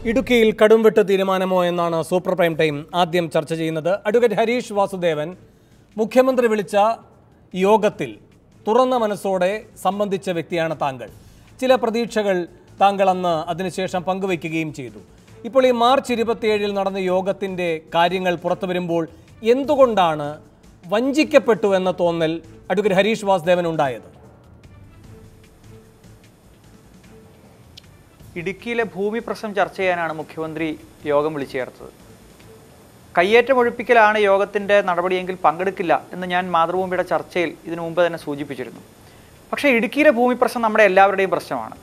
ഇടുക്കിയിൽ കടുംവെട്ട് തീരുമാനമോ എന്നാണ് super prime time ആദ്യം ചർച്ച ചെയ്യുന്നത്. അഡ്വക്കേറ്റ് ഹരീഷ് വാസുദേവൻ മുഖ്യമന്ത്രി വിളിച്ച യോഗത്തിൽ തുറന്ന മനസ്സോടെ സംബന്ധിച്ച വ്യക്തിയാണ് താങ്കൾ. ചില പ്രതീക്ഷകൾ താങ്കൾ അന്ന് അതിനുശേഷം പങ്കുവയ്ക്കുകയും ചെയ്തു. ഇപ്പോൾ ഈ മാർച്ച് 27 നടന്ന യോഗത്തിൻ്റെ കാര്യങ്ങൾ പുറത്തു വരുമ്പോൾ എന്തുകൊണ്ടാണ് വഞ്ചിക്കപ്പെട്ടു എന്ന തോന്നൽ അഡ്വക്കേറ്റ് ഹരീഷ് വാസുദേവൻ ഉണ്ടായത്? ഇടുക്കിയിലെ ഭൂമി പ്രശ്നം ചർച്ച ചെയ്യാനാണ് മുഖ്യമന്ത്രി യോഗം വിളിച്ചു ചേർത്തത്. കയ്യേറ്റമൊഴിപ്പിക്കലാണ് യോഗത്തിൻ്റെ നടപടിയെങ്കിൽ പങ്കെടുക്കില്ല എന്ന് ഞാൻ മാതൃഭൂമിയുടെ ചർച്ചയിൽ ഇതിനു മുമ്പ് തന്നെ സൂചിപ്പിച്ചിരുന്നു. പക്ഷേ ഇടുക്കിയിലെ ഭൂമി പ്രശ്നം നമ്മുടെ എല്ലാവരുടെയും പ്രശ്നമാണ്.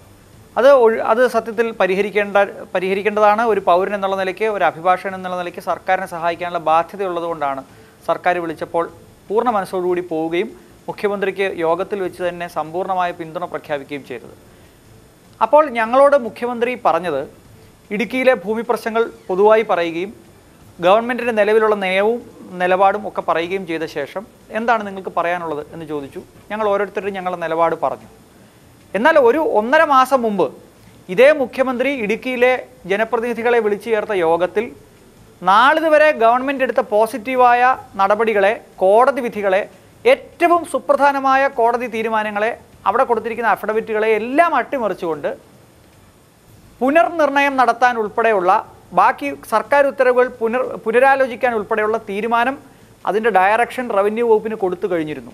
അത് സത്യത്തിൽ പരിഹരിക്കേണ്ടതാണ്. ഒരു പൗരൻ എന്നുള്ള നിലയ്ക്ക്, ഒരു അഭിഭാഷകൻ എന്നുള്ള നിലയ്ക്ക് സർക്കാരിനെ സഹായിക്കാനുള്ള ബാധ്യതയുള്ളതുകൊണ്ടാണ് സർക്കാർ വിളിച്ചപ്പോൾ പൂർണ്ണ മനസ്സോടുകൂടി പോവുകയും മുഖ്യമന്ത്രിക്ക് യോഗത്തിൽ വെച്ച് തന്നെ സമ്പൂർണ്ണമായ പിന്തുണ പ്രഖ്യാപിക്കുകയും ചെയ്തത്. അപ്പോൾ ഞങ്ങളോട് മുഖ്യമന്ത്രി പറഞ്ഞത് ഇടുക്കിയിലെ ഭൂമി പ്രശ്നങ്ങൾ പൊതുവായി പറയുകയും ഗവൺമെൻറ്റിൻ്റെ നിലവിലുള്ള നയവും നിലപാടും ഒക്കെ പറയുകയും ചെയ്ത ശേഷം എന്താണ് നിങ്ങൾക്ക് പറയാനുള്ളത് എന്ന് ചോദിച്ചു. ഞങ്ങൾ ഓരോരുത്തരും ഞങ്ങളുടെ നിലപാട് പറഞ്ഞു. എന്നാൽ 1.5 മാസം മുമ്പ് ഇതേ മുഖ്യമന്ത്രി ഇടുക്കിയിലെ ജനപ്രതിനിധികളെ വിളിച്ചു ചേർത്ത യോഗത്തിൽ നാളിതുവരെ ഗവൺമെൻറ് എടുത്ത പോസിറ്റീവായ നടപടികളെ, കോടതി വിധികളെ, ഏറ്റവും സുപ്രധാനമായ കോടതി തീരുമാനങ്ങളെ, അവിടെ കൊടുത്തിരിക്കുന്ന അഫിഡവിറ്റുകളെ എല്ലാം അട്ടിമറിച്ചുകൊണ്ട് പുനർനിർണയം നടത്താൻ ഉൾപ്പെടെയുള്ള ബാക്കി സർക്കാർ ഉത്തരവുകൾ പുനരാലോചിക്കാൻ ഉൾപ്പെടെയുള്ള തീരുമാനം, അതിൻ്റെ ഡയറക്ഷൻ റവന്യൂ വകുപ്പിന് കൊടുത്തു കഴിഞ്ഞിരുന്നു.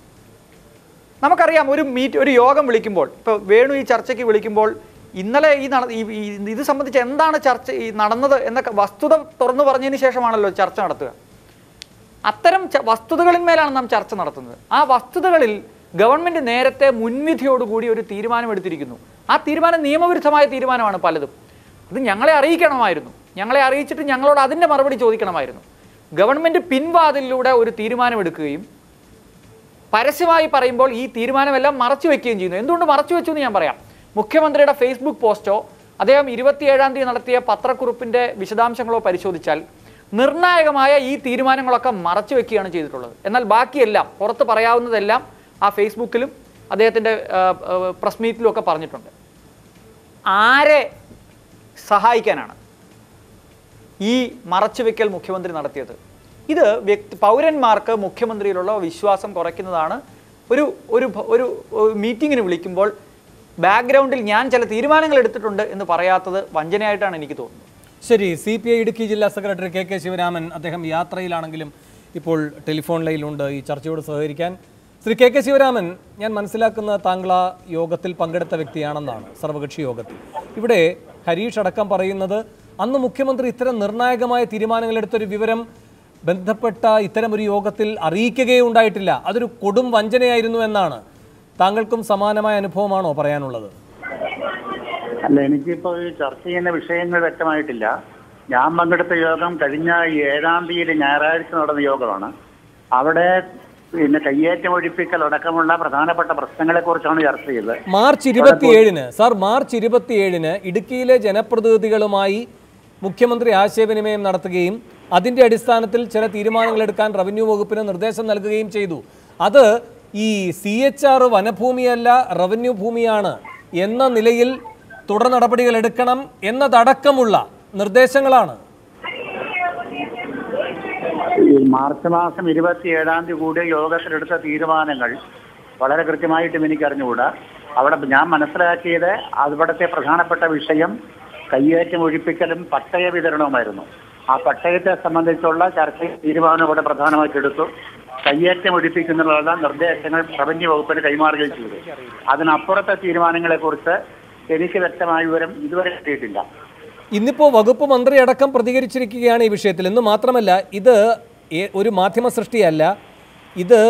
നമുക്കറിയാം, ഒരു യോഗം വിളിക്കുമ്പോൾ, ഇപ്പോൾ വേണു ഈ ചർച്ചയ്ക്ക് വിളിക്കുമ്പോൾ ഇന്നലെ ഇത് സംബന്ധിച്ച് എന്താണ് ചർച്ച നടന്നത് എന്നൊക്കെ വസ്തുത തുറന്നു പറഞ്ഞതിന് ശേഷമാണല്ലോ ചർച്ച നടത്തുക. അത്തരം വസ്തുതകളിന്മേലാണ് നാം ചർച്ച നടത്തുന്നത്. ആ വസ്തുതകളിൽ ഗവൺമെൻറ് നേരത്തെ മുൻവിധിയോടുകൂടി ഒരു തീരുമാനമെടുത്തിരിക്കുന്നു. ആ തീരുമാനം നിയമവിരുദ്ധമായ തീരുമാനമാണ് പലതും. അത് ഞങ്ങളെ അറിയിക്കണമായിരുന്നു. ഞങ്ങളെ അറിയിച്ചിട്ട് ഞങ്ങളോട് അതിൻ്റെ മറുപടി ചോദിക്കണമായിരുന്നു. ഗവൺമെൻറ് പിൻവാതിലൂടെ ഒരു തീരുമാനമെടുക്കുകയും പരസ്യമായി പറയുമ്പോൾ ഈ തീരുമാനമെല്ലാം മറച്ചു വയ്ക്കുകയും ചെയ്യുന്നു. എന്തുകൊണ്ട് മറച്ചു വെച്ചു എന്ന് ഞാൻ പറയാം. മുഖ്യമന്ത്രിയുടെ ഫേസ്ബുക്ക് പോസ്റ്റോ അദ്ദേഹം 27-ാം തീയതി നടത്തിയ പത്രക്കുറിപ്പിൻ്റെ വിശദാംശങ്ങളോ പരിശോധിച്ചാൽ നിർണായകമായ ഈ തീരുമാനങ്ങളൊക്കെ മറച്ചു വയ്ക്കുകയാണ് ചെയ്തിട്ടുള്ളത്. എന്നാൽ ബാക്കിയെല്ലാം, പുറത്ത് പറയാവുന്നതെല്ലാം ആ ഫേസ്ബുക്കിലും അദ്ദേഹത്തിൻ്റെ പ്രസ് മീറ്റിലും ഒക്കെ പറഞ്ഞിട്ടുണ്ട്. ആരെ സഹായിക്കാനാണ് ഈ മറച്ചുവെക്കൽ മുഖ്യമന്ത്രി നടത്തിയത്? ഇത് പൗരന്മാർക്ക് മുഖ്യമന്ത്രിയിലുള്ള വിശ്വാസം കുറയ്ക്കുന്നതാണ്. ഒരു മീറ്റിങ്ങിന് വിളിക്കുമ്പോൾ ബാക്ക്ഗ്രൗണ്ടിൽ ഞാൻ ചില തീരുമാനങ്ങൾ എടുത്തിട്ടുണ്ട് എന്ന് പറയാത്തത് വഞ്ചനയായിട്ടാണ് എനിക്ക് തോന്നുന്നത്. ശരി, CPI ഇടുക്കി ജില്ലാ സെക്രട്ടറി KK ശിവരാമൻ, അദ്ദേഹം യാത്രയിലാണെങ്കിലും ഇപ്പോൾ ടെലിഫോൺ ലൈനിലുണ്ട് ഈ ചർച്ചയോട് സഹകരിക്കാൻ. ശ്രീ KK ശിവരാമൻ, ഞാൻ മനസ്സിലാക്കുന്ന താങ്കൾ ആ യോഗത്തിൽ പങ്കെടുത്ത വ്യക്തിയാണെന്നാണ്, സർവകക്ഷി യോഗത്തിൽ. ഇവിടെ ഹരീഷ് അടക്കം പറയുന്നത് അന്ന് മുഖ്യമന്ത്രി ഇത്തരം നിർണായകമായ തീരുമാനങ്ങളെടുത്തൊരു വിവരം ബന്ധപ്പെട്ട ഇത്തരമൊരു യോഗത്തിൽ അറിയിക്കുകയുണ്ടായിട്ടില്ല, അതൊരു കൊടും വഞ്ചനയായിരുന്നു എന്നാണ്. താങ്കൾക്കും സമാനമായ അനുഭവമാണോ പറയാനുള്ളത്? അല്ല, എനിക്കിപ്പോൾ ചർച്ച ചെയ്യുന്ന വിഷയങ്ങൾ വ്യക്തമായിട്ടില്ല. ഞാൻ പങ്കെടുത്ത യോഗം കഴിഞ്ഞ 7-ാം തീയതി ഞായറാഴ്ച നടന്ന യോഗമാണ്. അവിടെ പിന്നെ കയ്യേറ്റം ഒഴിപ്പിക്കൽ അടക്കമുള്ള പ്രധാനപ്പെട്ട പ്രശ്നങ്ങളെക്കുറിച്ചാണ് ചർച്ച ചെയ്തത്. മാർച്ച് 27-ന് ഇടുക്കിയിലെ ജനപ്രതിനിധികളുമായി മുഖ്യമന്ത്രി ആശയവിനിമയം നടത്തുകയും അതിൻ്റെ അടിസ്ഥാനത്തിൽ ചില തീരുമാനങ്ങൾ എടുക്കാൻ റവന്യൂ വകുപ്പിന് നിർദ്ദേശം നൽകുകയും ചെയ്തു. അത് ഈ CHR വനഭൂമിയല്ല, റവന്യൂ ഭൂമിയാണ് എന്ന നിലയിൽ തുടർ നടപടികൾ എടുക്കണം എന്നതടക്കമുള്ള നിർദ്ദേശങ്ങളാണ്. മാർച്ച് മാസം 27-ാം തീയതി കൂടിയ യോഗത്തിലെടുത്ത തീരുമാനങ്ങൾ വളരെ കൃത്യമായിട്ടും എനിക്കറിഞ്ഞുകൂടാ. അവിടെ ഞാൻ മനസ്സിലാക്കിയത് അവിടുത്തെ പ്രധാനപ്പെട്ട വിഷയം കയ്യേറ്റം ഒഴിപ്പിക്കലും പട്ടയ വിതരണവുമായിരുന്നു. ആ പട്ടയത്തെ സംബന്ധിച്ചുള്ള ചർച്ചയും തീരുമാനം ഇവിടെ പ്രധാനമായിട്ട് എടുത്തു. കയ്യേറ്റം ഒഴിപ്പിക്കുന്നതിനുള്ള നിർദ്ദേശങ്ങൾ റവന്യൂ വകുപ്പിന് കൈമാറുകയും ചെയ്തു. അതിനപ്പുറത്തെ തീരുമാനങ്ങളെക്കുറിച്ച് എനിക്ക് വ്യക്തമായ വിവരം ഇതുവരെ കിട്ടിയിട്ടില്ല. ഇന്നിപ്പോൾ വകുപ്പ് മന്ത്രി അടക്കം പ്രതികരിച്ചിരിക്കുകയാണ് ഈ വിഷയത്തിൽ. എന്ന് മാത്രമല്ല, ഇത് ഒരു മാധ്യമ സൃഷ്ടിയല്ല, ഇത്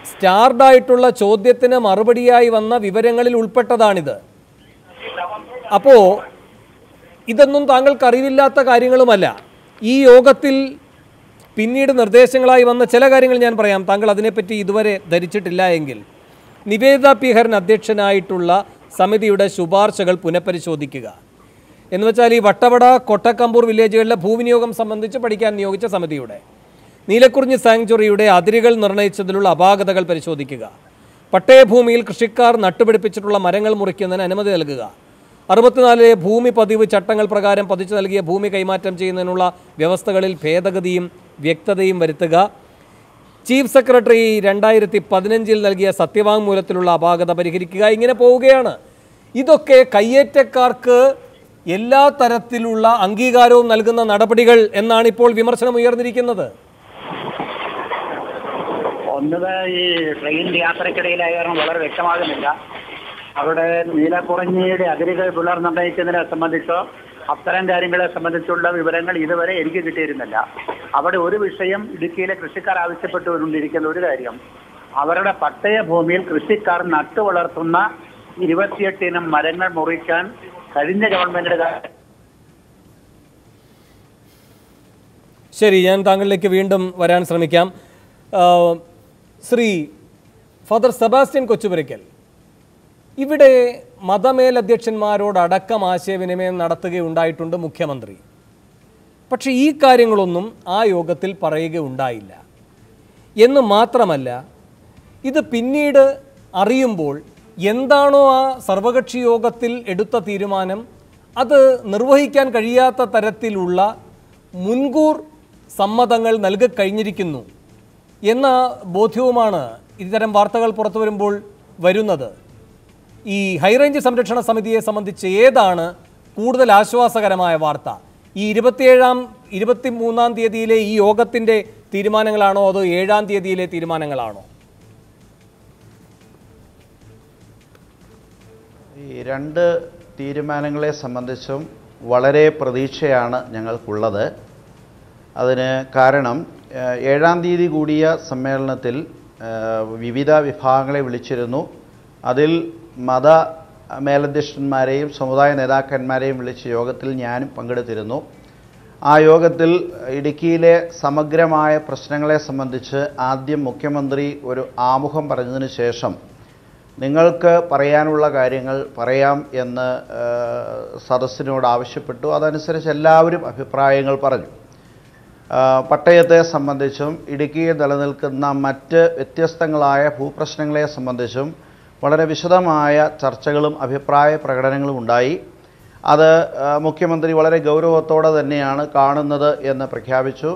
സ്റ്റാർഡായിട്ടുള്ള ചോദ്യത്തിന് മറുപടിയായി വന്ന വിവരങ്ങളിൽ ഉൾപ്പെട്ടതാണിത്. അപ്പോൾ ഇതൊന്നും താങ്കൾക്ക് അറിവില്ലാത്ത കാര്യങ്ങളുമല്ല. ഈ യോഗത്തിൽ പിന്നീട് നിർദ്ദേശങ്ങളായി വന്ന ചില കാര്യങ്ങൾ ഞാൻ പറയാം, താങ്കൾ അതിനെപ്പറ്റി ഇതുവരെ ധരിച്ചിട്ടില്ല എങ്കിൽ. നിവേദിത P. ഹരൻ അധ്യക്ഷനായിട്ടുള്ള സമിതിയുടെ ശുപാർശകൾ പുനഃപരിശോധിക്കുക എന്ന് വെച്ചാൽ ഈ വട്ടവട, കൊട്ടക്കമ്പൂർ വില്ലേജുകളിലെ ഭൂവിനിയോഗം സംബന്ധിച്ച് പഠിക്കാൻ നിയോഗിച്ച സമിതിയുടെ, നീലക്കുറിഞ്ഞി സാങ്ച്വറിയുടെ അതിരുകൾ നിർണയിച്ചതിലുള്ള അപാകതകൾ പരിശോധിക്കുക, പട്ടയഭൂമിയിൽ കൃഷിക്കാർ നട്ടുപിടിപ്പിച്ചിട്ടുള്ള മരങ്ങൾ മുറിക്കുന്നതിന് അനുമതി നൽകുക, 64 ഭൂമി പതിവ് ചട്ടങ്ങൾ പ്രകാരം പതിച്ചു നൽകിയ ഭൂമി കൈമാറ്റം ചെയ്യുന്നതിനുള്ള വ്യവസ്ഥകളിൽ ഭേദഗതിയും വ്യക്തതയും വരുത്തുക. ചീഫ് സെക്രട്ടറി 2015 നൽകിയ സത്യവാങ്മൂലത്തിലുള്ള അപാകത പരിഹരിക്കുക. ഇങ്ങനെ പോവുകയാണ്. ഇതൊക്കെ കയ്യേറ്റക്കാർക്ക് എല്ലാ തരത്തിലുള്ള അംഗീകാരവും നൽകുന്ന നടപടികൾ എന്നാണ് ഇപ്പോൾ വിമർശനം ഉയർന്നിരിക്കുന്നത്. ഒന്നത് ഈ ട്രെയിൻ യാത്രക്കിടയിലായ വളരെ വ്യക്തമാകുന്നില്ല. അവിടെ നീലക്കുറിഞ്ഞിയുടെ അതിരുകൾ പുനർനിർണ്ണയിക്കുന്നതിനെ സംബന്ധിച്ചോ അത്തരം കാര്യങ്ങളെ സംബന്ധിച്ചുള്ള വിവരങ്ങൾ ഇതുവരെ എനിക്ക് കിട്ടിയിരുന്നില്ല. അവിടെ ഒരു വിഷയം ഇടുക്കിയിലെ കൃഷിക്കാർ ആവശ്യപ്പെട്ടുകൊണ്ടിരിക്കുന്ന ഒരു കാര്യം, അവരുടെ പട്ടയ ഭൂമിയിൽ കൃഷിക്കാർ നട്ടു വളർത്തുന്ന 28 ഇനം മരങ്ങൾ മുറിക്കാൻ കഴിഞ്ഞ ഗവൺമെന്റിന്റെ. ശരി, ഞാൻ താങ്കളിലേക്ക് വീണ്ടും വരാൻ ശ്രമിക്കാം. ശ്രീ ഫാദർ സെബാസ്റ്റ്യൻ കൊച്ചുപുരയ്ക്കൽ, ഇവിടെ മതമേലധ്യക്ഷന്മാരോടക്കം ആശയവിനിമയം നടത്തുകയുണ്ടായിട്ടുണ്ട് മുഖ്യമന്ത്രി. പക്ഷേ ഈ കാര്യങ്ങളൊന്നും ആ യോഗത്തിൽ പറയുകയുണ്ടായില്ല എന്ന് മാത്രമല്ല, ഇത് പിന്നീട് അറിയുമ്പോൾ എന്താണോ ആ സർവകക്ഷി യോഗത്തിൽ എടുത്ത തീരുമാനം അത് നിർവഹിക്കാൻ കഴിയാത്ത തരത്തിലുള്ള മുൻകൂർ സമ്മതങ്ങൾ നൽകിക്കഴിഞ്ഞിരിക്കുന്നു എന്ന ബോധ്യവുമാണ് ഇത്തരം വാർത്തകൾ പുറത്തു വരുമ്പോൾ വരുന്നത്. ഈ ഹൈറേഞ്ച് സംരക്ഷണ സമിതിയെ സംബന്ധിച്ച് ഏതാണ് കൂടുതൽ ആശ്വാസകരമായ വാർത്ത? ഈ 23-ാം തീയതിയിലെ ഈ യോഗത്തിൻ്റെ തീരുമാനങ്ങളാണോ അതോ 7-ാം തീയതിയിലെ തീരുമാനങ്ങളാണോ? ഈ രണ്ട് തീരുമാനങ്ങളെ സംബന്ധിച്ചും വളരെ പ്രതീക്ഷയാണ് ഞങ്ങൾക്കുള്ളത്. അതിന് കാരണം 7-ാം തീയതി കൂടിയ സമ്മേളനത്തിൽ വിവിധ വിഭാഗങ്ങളെ വിളിച്ചിരുന്നു. അതിൽ മത മേലധ്യക്ഷന്മാരെയും സമുദായ നേതാക്കന്മാരെയും വിളിച്ച യോഗത്തിൽ ഞാനും പങ്കെടുത്തിരുന്നു. ആ യോഗത്തിൽ ഇടുക്കിയിലെ സമഗ്രമായ പ്രശ്നങ്ങളെ സംബന്ധിച്ച് ആദ്യം മുഖ്യമന്ത്രി ഒരു ആമുഖം പറഞ്ഞതിന് ശേഷം നിങ്ങൾക്ക് പറയാനുള്ള കാര്യങ്ങൾ പറയാം എന്ന് സദസ്സിനോട് ആവശ്യപ്പെട്ടു. അതനുസരിച്ച് എല്ലാവരും അഭിപ്രായങ്ങൾ പറഞ്ഞു. പട്ടയത്തെ സംബന്ധിച്ചും ഇടുക്കിയിൽ നിലനിൽക്കുന്ന മറ്റ് വ്യത്യസ്തങ്ങളായ ഭൂപ്രശ്നങ്ങളെ സംബന്ധിച്ചും വളരെ വിശദമായ ചർച്ചകളും അഭിപ്രായ പ്രകടനങ്ങളും ഉണ്ടായി. അത് മുഖ്യമന്ത്രി വളരെ ഗൗരവത്തോടെ തന്നെയാണ് കാണുന്നത് എന്ന് പ്രഖ്യാപിച്ചു.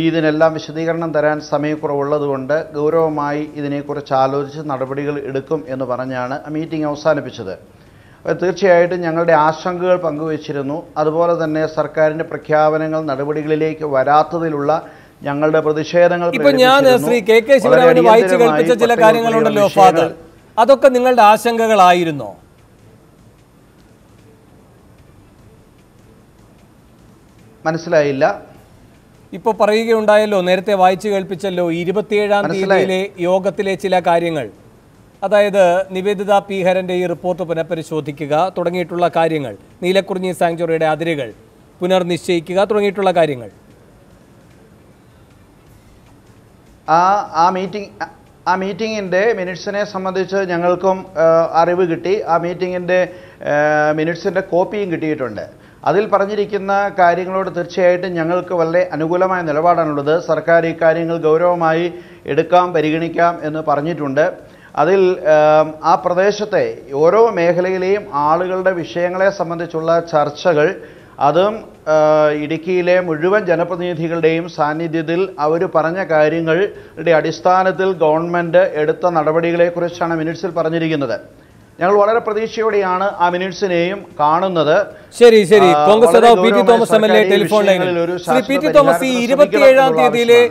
ഇതിനെല്ലാം വിശദീകരണം തരാൻ സമയക്കുറവുള്ളതുകൊണ്ട് ഗൗരവമായി ഇതിനെക്കുറിച്ച് ആലോചിച്ച് നടപടികൾ എടുക്കും എന്ന് പറഞ്ഞാണ് മീറ്റിംഗ് അവസാനിപ്പിച്ചത്. തീർച്ചയായിട്ടും ഞങ്ങളുടെ ആശങ്കകൾ പങ്കുവച്ചിരുന്നു. അതുപോലെ തന്നെ സർക്കാരിൻ്റെ പ്രഖ്യാപനങ്ങൾ നടപടികളിലേക്ക് വരാത്തതിലുള്ള ഞങ്ങളുടെ പ്രതിഷേധങ്ങൾ. ഇപ്പൊ ഞാൻ ശ്രീ കെ ശിവരാമന് വായിച്ചു കേൾപ്പിച്ച ചില കാര്യങ്ങളുണ്ടല്ലോ ഫാദർ, അതൊക്കെ നിങ്ങളുടെ ആശങ്കകളായിരുന്നോ? മനസ്സിലായില്ല. ഇപ്പോൾ പറയുകയുണ്ടായല്ലോ, നേരത്തെ വായിച്ചു കേൾപ്പിച്ചല്ലോ 27-ാം തീയതിയിലെ യോഗത്തിലെ ചില കാര്യങ്ങൾ, അതായത് നിവേദിത പി ഹരൻ്റെ ഈ റിപ്പോർട്ട് പുനഃപരിശോധിക്കുക തുടങ്ങിയിട്ടുള്ള കാര്യങ്ങൾ, നീലക്കുറിഞ്ഞി സാങ്ച്വറിയുടെ അതിരുകൾ പുനർനിശ്ചയിക്കുക തുടങ്ങിയിട്ടുള്ള കാര്യങ്ങൾ. ആ മീറ്റിങ്ങിൻ്റെ മിനിറ്റ്സിനെ സംബന്ധിച്ച് ഞങ്ങൾക്കും അറിവ് കിട്ടി. ആ മീറ്റിങ്ങിൻ്റെ മിനിറ്റ്സിൻ്റെ കോപ്പിയും കിട്ടിയിട്ടുണ്ട്. അതിൽ പറഞ്ഞിരിക്കുന്ന കാര്യങ്ങളോട് തീർച്ചയായിട്ടും ഞങ്ങൾക്ക് വളരെ അനുകൂലമായ നിലപാടാണുള്ളത്. സർക്കാർ ഈ കാര്യങ്ങൾ ഗൗരവമായി എടുക്കാം, പരിഗണിക്കാം എന്ന് പറഞ്ഞിട്ടുണ്ട്. അതിൽ ആ പ്രദേശത്തെ ഓരോ മേഖലയിലെയും ആളുകളുടെ വിഷയങ്ങളെ സംബന്ധിച്ചുള്ള ചർച്ചകൾ, അതും ഇടുക്കിയിലെ മുഴുവൻ ജനപ്രതിനിധികളുടെയും സാന്നിധ്യത്തിൽ അവർ പറഞ്ഞ കാര്യങ്ങളുടെ അടിസ്ഥാനത്തിൽ ഗവൺമെൻറ് എടുത്ത നടപടികളെക്കുറിച്ചാണ് മിനിറ്റ്സിൽ പറഞ്ഞിരിക്കുന്നത്. ഞങ്ങൾ വളരെ പ്രതീക്ഷയോടെയാണ് ആ മിനിറ്റ്സിനെയും കാണുന്നത്. ശരി ശരി, കോൺഗ്രസ് നേതാവ് P T Thomas MLA telephone ലൈനിൽ. ശ്രീ പി ടി തോമസ്, ഈ 27-ാം തീയതിയിലെ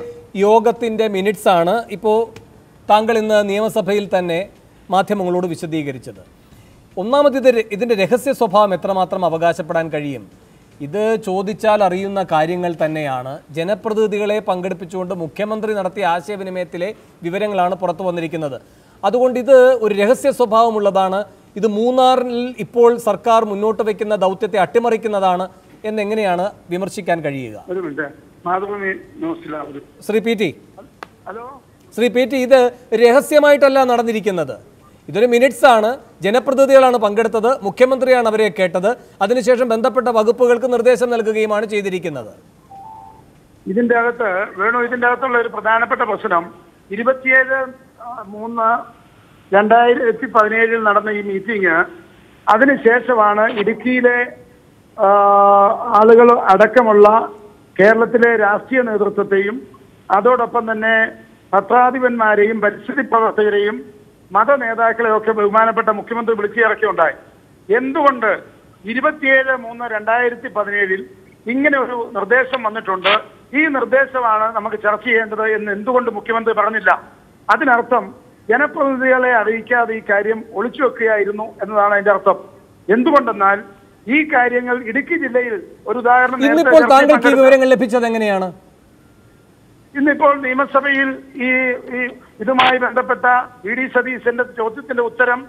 യോഗത്തിന്റെ മിനിറ്റ്സ് ആണ് ഇപ്പോൾ താങ്കൾ ഇന്ന് നിയമസഭയിൽ തന്നെ മാധ്യമങ്ങളോട് വിശദീകരിച്ചത്. ഒന്നാമത് ഇതിന്റെ രഹസ്യ സ്വഭാവം എത്രമാത്രം അവകാശപ്പെടാൻ കഴിയും? ഇത് ചോദിച്ചാൽ അറിയുന്ന കാര്യങ്ങൾ തന്നെയാണ്. ജനപ്രതിനിധികളെ പങ്കെടുപ്പിച്ചുകൊണ്ട് മുഖ്യമന്ത്രി നടത്തിയ ആശയവിനിമയത്തിലെ വിവരങ്ങളാണ് പുറത്തു വന്നിരിക്കുന്നത്. അതുകൊണ്ട് ഇത് ഒരു രഹസ്യ സ്വഭാവമുള്ളതാണ്. ഇത് മൂന്നാറിൽ ഇപ്പോൾ സർക്കാർ മുന്നോട്ട് വയ്ക്കുന്ന ദൗത്യത്തെ അട്ടിമറിക്കുന്നതാണ് എന്നെങ്ങനെയാണ് വിമർശിക്കാൻ കഴിയുക? ശ്രീ പി ടി, ഇത് രഹസ്യമായിട്ടല്ല നടന്നിരിക്കുന്നത്. ഇതൊരു മിനിറ്റ്സ് ആണ്. ജനപ്രതിനിധികളാണ് പങ്കെടുത്തത്, മുഖ്യമന്ത്രിയാണ് അവരെ കേട്ടത്, അതിനുശേഷം ബന്ധപ്പെട്ട വകുപ്പുകൾക്ക് നിർദ്ദേശം നൽകുകയുമാണ് ചെയ്തിരിക്കുന്നത്. ഇതിന്റെ അകത്തുള്ള ഒരു പ്രധാനപ്പെട്ട പ്രശ്നം 27/3/2017 നടന്ന ഈ മീറ്റിംഗ് അതിനുശേഷമാണ് ഇടുക്കിയിലെ ആളുകൾ അടക്കമുള്ള കേരളത്തിലെ രാഷ്ട്രീയ നേതൃത്വത്തെയും അതോടൊപ്പം തന്നെ പത്രാധിപന്മാരെയും പരിസ്ഥിതി പ്രവർത്തകരെയും മത നേതാക്കളെയും ഒക്കെ ബഹുമാനപ്പെട്ട മുഖ്യമന്ത്രി വിളിച്ചിറക്കിയുണ്ടായി. എന്തുകൊണ്ട് 27/3/2017 ഇങ്ങനെ ഒരു നിർദ്ദേശം വന്നിട്ടുണ്ട്, ഈ നിർദ്ദേശമാണ് നമുക്ക് ചർച്ച ചെയ്യേണ്ടത് എന്ന് എന്തുകൊണ്ട് മുഖ്യമന്ത്രി പറഞ്ഞില്ല? അതിനർത്ഥം ജനപ്രതിനിധികളെ അറിയിക്കാതെ ഈ കാര്യം ഒളിച്ചു വെക്കുകയായിരുന്നു എന്നതാണ് അതിന്റെ അർത്ഥം. എന്തുകൊണ്ടെന്നാൽ ഈ കാര്യങ്ങൾ ഇടുക്കി ജില്ലയിൽ ഒരു ഉദാഹരണം ഇന്നിപ്പോൾ താങ്കൾക്ക് ഈ വിവരങ്ങൾ ലഭിച്ചത് എങ്ങനെയാണ്? ഇന്നിപ്പോൾ നിയമസഭയിൽ ഈ ഇതുമായി ബന്ധപ്പെട്ട വി.ഡി. സതീശന്റെ ചോദ്യത്തിന്റെ ഉത്തരം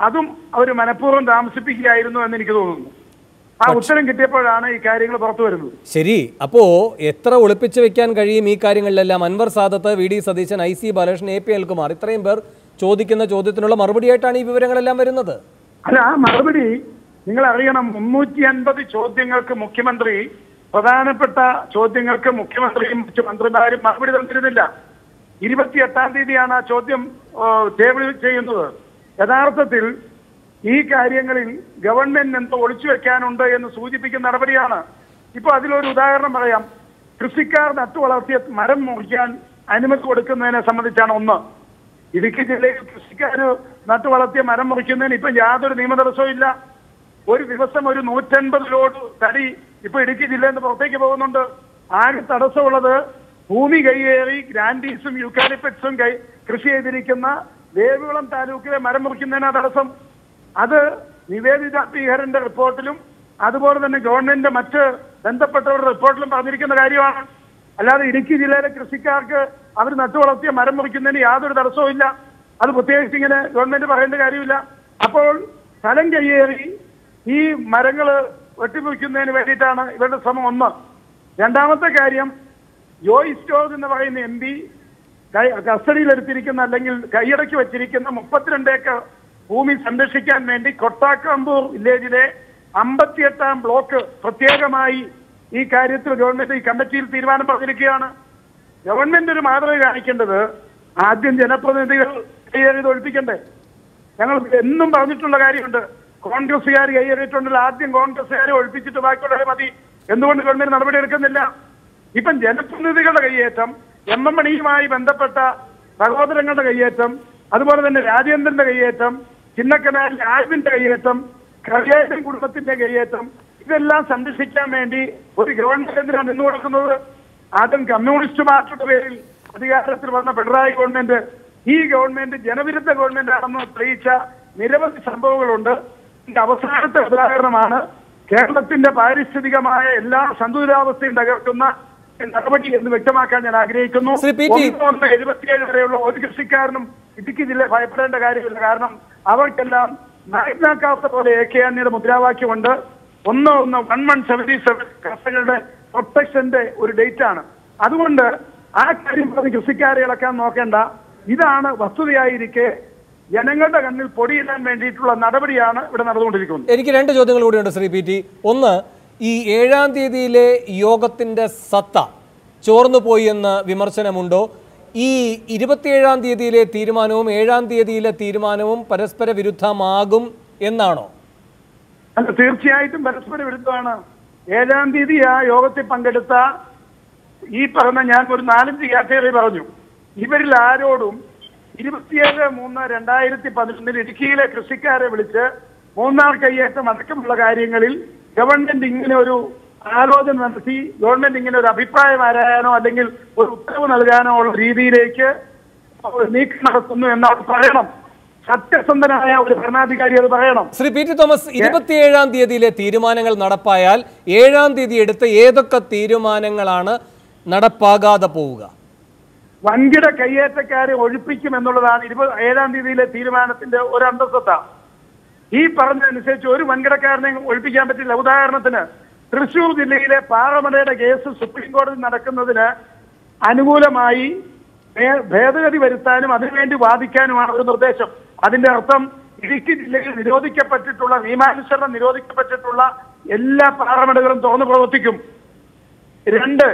അതും അവർ മനഃപൂർവ്വം താമസിപ്പിക്കുകയായിരുന്നു എന്ന് എനിക്ക് തോന്നുന്നു. ആ ഉത്തരം കിട്ടിയപ്പോഴാണ് ഈ കാര്യങ്ങൾ പുറത്തു വരുന്നത്. ശരി, അപ്പോ എത്ര ഒളിപ്പിച്ചു വെക്കാൻ കഴിയും ഈ കാര്യങ്ങളിലെല്ലാം? Anwar Sadath, V D. Satheesan, IC Balakrishnan, AP Anilkumar ഇത്രയും പേർ ചോദിക്കുന്ന ചോദ്യത്തിനുള്ള മറുപടിയായിട്ടാണ് ഈ വിവരങ്ങളെല്ലാം വരുന്നത്. അല്ല, ആ മറുപടി നിങ്ങൾ അറിയണം. 350 ചോദ്യങ്ങൾക്ക് മുഖ്യമന്ത്രി, പ്രധാനപ്പെട്ട ചോദ്യങ്ങൾക്ക് മുഖ്യമന്ത്രിയും മറ്റു മന്ത്രിമാരും മറുപടി തന്നിരുന്നില്ല. 28-ാം തീയതിയാണ് ആ ചോദ്യം ടേബിൾ ചെയ്യുന്നത്. യഥാർത്ഥത്തിൽ ഈ കാര്യങ്ങളിൽ ഗവൺമെന്റ് എന്തോ ഒളിച്ചു വെക്കാനുണ്ട് എന്ന് സൂചിപ്പിക്കുന്ന നടപടിയാണ്. ഇപ്പൊ അതിലൊരു ഉദാഹരണം പറയാം. കൃഷിക്കാർ നട്ടുവളർത്തിയ മരം മുറിക്കാൻ അനുമതി കൊടുക്കുന്നതിനെ സംബന്ധിച്ചാണ് ഒന്ന്. ഇടുക്കി ജില്ലയിൽ കൃഷിക്കാർ നട്ടുവളർത്തിയ മരം മുറിക്കുന്നതിന് ഇപ്പൊ യാതൊരു നിയമ തടസ്സവും ഇല്ല. ഒരു ദിവസം ഒരു 150 ലോഡ് തടി ഇപ്പൊ ഇടുക്കി ജില്ലയിൽ നിന്ന് പുറത്തേക്ക് പോകുന്നുണ്ട്. ആകെ തടസ്സമുള്ളത് ഭൂമി കൈയേറി ഗ്രാൻഡീസും യൂക്കാലിപ്റ്റസും കൃഷി ചെയ്തിരിക്കുന്ന ദേവികുളം താലൂക്കിലെ മരം മുറിക്കുന്നതിനാ തടസ്സം. അത് നിവേദിത പീഹരന്റെ റിപ്പോർട്ടിലും അതുപോലെ തന്നെ ഗവൺമെന്റിന്റെ മറ്റ് ബന്ധപ്പെട്ടവരുടെ റിപ്പോർട്ടിലും പറഞ്ഞിരിക്കുന്ന കാര്യമാണ്. അല്ലാതെ ഇടുക്കി ജില്ലയിലെ കൃഷിക്കാർക്ക് അവർ നട്ടുവളർത്തിയ മരം മുറിക്കുന്നതിന് യാതൊരു തടസ്സവും ഇല്ല. അത് പ്രത്യേകിച്ച് ഇങ്ങനെ ഗവൺമെന്റ് പറയേണ്ട കാര്യമില്ല. അപ്പോൾ സ്ഥലം കയ്യേറി ഈ മരങ്ങൾ വെട്ടിമുറിക്കുന്നതിന് വേണ്ടിയിട്ടാണ് ഇവരുടെ ശ്രമം ഒന്ന്. രണ്ടാമത്തെ കാര്യം, ജോയിസ് ജോർജ് എന്ന് പറയുന്ന MP കസ്റ്റഡിയിലെടുത്തിരിക്കുന്ന അല്ലെങ്കിൽ കൈയടക്കി വെച്ചിരിക്കുന്ന 32 ഏക്കർ ഭൂമി സംരക്ഷിക്കാൻ വേണ്ടി കൊട്ടാക്കമ്പൂർ വില്ലേജിലെ 58-ാം ബ്ലോക്ക് പ്രത്യേകമായി ഈ കാര്യത്തിൽ ഗവൺമെന്റ് ഈ കമ്മിറ്റിയിൽ തീരുമാനം പറഞ്ഞിരിക്കുകയാണ്. ഗവൺമെന്റ് ഒരു മാതൃക കാണിക്കേണ്ടത് ആദ്യം ജനപ്രതിനിധികൾ കൈയേറി ഒഴിപ്പിക്കണ്ടേ? ഞങ്ങൾ എന്നും പറഞ്ഞിട്ടുള്ള കാര്യമുണ്ട്. കോൺഗ്രസുകാർ കൈയേറിയിട്ടുണ്ടല്ലോ, ആദ്യം കോൺഗ്രസുകാരെ ഒഴിപ്പിച്ചിട്ട് ബാക്കിയുള്ളവരെ മതി. എന്തുകൊണ്ട് ഗവൺമെന്റ് നടപടി എടുക്കുന്നില്ല? ഇപ്പം ജനപ്രതിനിധികളുടെ കയ്യേറ്റം, MM മണിയുമായി ബന്ധപ്പെട്ട സഹോദരങ്ങളുടെ കയ്യേറ്റം, അതുപോലെ തന്നെ രാജേന്ദ്രന്റെ കയ്യേറ്റം, ചിന്നക്കനാലിലെ ആൽവിന്റെ കയ്യേറ്റം, കറിയായൻ കുടുംബത്തിന്റെ കയ്യേറ്റം, ഇതെല്ലാം സംരക്ഷിക്കാൻ വേണ്ടി ഒരു ഗവൺമെന്റ് എന്തിനാണ് നിന്നു കൊടുക്കുന്നത്? ആദ്യം കമ്മ്യൂണിസ്റ്റ് പാർട്ടിയുടെ പേരിൽ അധികാരത്തിൽ വന്ന പിണറായി ഗവൺമെന്റ് ഈ ഗവൺമെന്റ് ജനവിരുദ്ധ ഗവൺമെന്റ് ആണെന്ന് തെളിയിച്ച നിരവധി സംഭവങ്ങളുണ്ട്. ഇതിന്റെ അവസാനത്തെ ഉദാഹരണമാണ് കേരളത്തിന്റെ പാരിസ്ഥിതികമായ എല്ലാ സന്തുലിതാവസ്ഥയും തകർക്കുന്ന നടപടി എന്ന് വ്യക്തമാക്കാൻ ഞാൻ ആഗ്രഹിക്കുന്നു. 77 വരെയുള്ള ഒരു കൃഷിക്കാരനും ഇടുക്കി ജില്ല ഭയപ്പെടേണ്ട കാര്യമില്ല. കാരണം അവർക്കെല്ലാം നായകനാക്കാത്ത പോലെ AK ആന്റണിയുടെ മുദ്രാവാക്യമുണ്ട്. 1177 കർഷകരുടെ പ്രൊട്ടക്ഷന്റെ ഒരു ഡേറ്റ് ആണ്. അതുകൊണ്ട് ആ കാര്യം പറഞ്ഞ് കൃഷിക്കാരെ ഇളക്കാൻ നോക്കേണ്ട. ഇതാണ് വസ്തുതയായിരിക്കെ ജനങ്ങളുടെ കണ്ണിൽ പൊടിയിടാൻ വേണ്ടിയിട്ടുള്ള നടപടിയാണ് ഇവിടെ നടന്നുകൊണ്ടിരിക്കുന്നത്. എനിക്ക് 2 ചോദ്യങ്ങൾ കൂടിയുണ്ട് ശ്രീ PT. ഒന്ന്, ഈ 7-ാം തീയതിയിലെ യോഗത്തിന്റെ സത്ത ചോർന്നു പോയി എന്ന് വിമർശനമുണ്ടോ? ഈ 27-ാം തീയതിയിലെ തീരുമാനവും 7-ാം തീയതിയിലെ തീരുമാനവും പരസ്പര വിരുദ്ധമാകും എന്നാണോ? അല്ല, തീർച്ചയായിട്ടും പരസ്പര വിരുദ്ധമാണ്. 7-ാം തീയതി ആ യോഗത്തിൽ പങ്കെടുത്ത ഈ പറഞ്ഞ ഞാൻ ഒരു 4-5 കാറ്റഗറി പറഞ്ഞു. ഇവരിൽ ആരോടും 27/3/2011 ഇടുക്കിയിലെ കൃഷിക്കാരെ വിളിച്ച് മൂന്നാർ കയ്യേറ്റം അടക്കമുള്ള കാര്യങ്ങളിൽ ഗവൺമെന്റ് ഇങ്ങനെ ഒരു ആലോചന നടത്തി ഗവൺമെന്റ് ഇങ്ങനെ ഒരു അഭിപ്രായം ആരായാനോ അല്ലെങ്കിൽ ഒരു ഉത്തരവ് നൽകാനോ ഉള്ള രീതിയിലേക്ക് നീക്കം നടത്തുന്നു എന്ന് അവർ പറയണം. സത്യസന്ധനായ ഒരു ഭരണാധികാരി അത് പറയണം. ശ്രീ PT തോമസ്, 27-ാം തീയതിയിലെ തീരുമാനങ്ങൾ നടപ്പായാൽ 7-ാം തീയതി എടുത്ത ഏതൊക്കെ തീരുമാനങ്ങളാണ് നടപ്പാകാതെ പോവുക? വൻകിട കയ്യേറ്റക്കാരെ ഒഴിപ്പിക്കും എന്നുള്ളതാണ് 27-ാം തീയതിയിലെ തീരുമാനത്തിന്റെ ഒരു അന്തസത്ത. ഈ പറഞ്ഞതനുസരിച്ച് ഒരു വൻകിടക്കാരനെ ഒഴിപ്പിക്കാൻ പറ്റില്ല. ഉദാഹരണത്തിന് തൃശൂർ ജില്ലയിലെ പാറമടയുടെ കേസ് സുപ്രീം കോടതി നടക്കുന്നതിന് അനുകൂലമായി ഭേദഗതി വരുത്താനും അതിനുവേണ്ടി വാദിക്കാനുമാണ് ഒരു നിർദ്ദേശം. അതിന്റെ അർത്ഥം ഇടുക്കി ജില്ലയിൽ നിരോധിക്കപ്പെട്ടിട്ടുള്ള നിയമാനുസരണം നിരോധിക്കപ്പെട്ടിട്ടുള്ള എല്ലാ പാറമടകളും തുറന്നു പ്രവർത്തിക്കും. 2